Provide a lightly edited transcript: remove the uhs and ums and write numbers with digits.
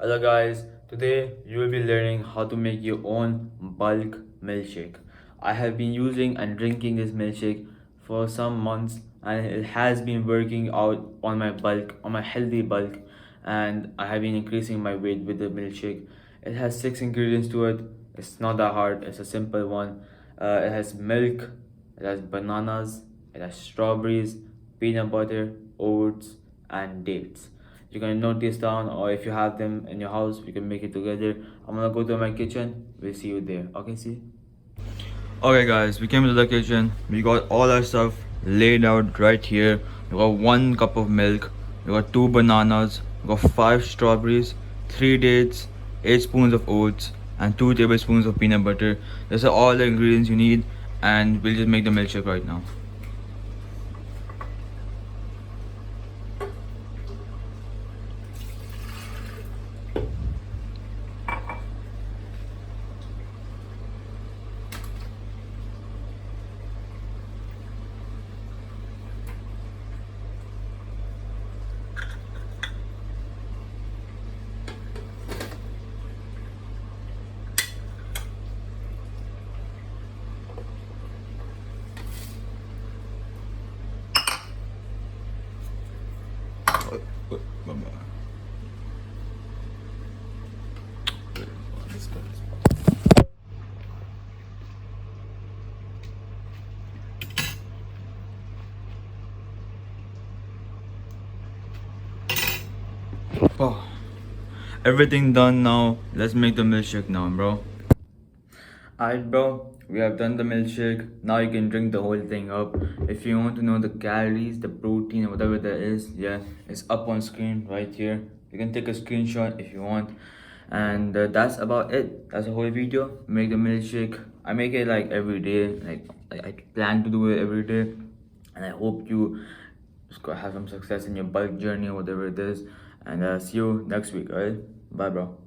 Hello guys, today you will be learning how to make your own bulk milkshake. I have been using and drinking this milkshake for some months and it has been working out on my bulk, on my healthy bulk, and I have been increasing my weight with the milkshake. It has 6 ingredients to it. It's not that hard, it's a simple one. It has milk, it has bananas, it has strawberries, peanut butter, oats, and dates. You can note this down, or if you have them in your house, we can make it together. I'm gonna go to my kitchen. We'll see you there. Okay, see? Okay, guys, we came to the kitchen. We got all our stuff laid out right here. We got 1 cup of milk. We got 2 bananas. We got 5 strawberries, 3 dates, 8 spoons of oats, and 2 tablespoons of peanut butter. These are all the ingredients you need, and we'll just make the milkshake right now. Oh, everything done now. Let's make the milkshake now, bro. Alright, bro, we have done the milkshake. Now you can drink the whole thing up. If you want to know the calories, the protein, whatever that is, yeah, it's up on screen right here. You can take a screenshot if you want. And that's about it. That's the whole video. Make the milkshake. I make it like every day. I plan to do it every day. And I hope you have some success in your bulk journey or whatever it is. And see you next week, alright? Bye, bro.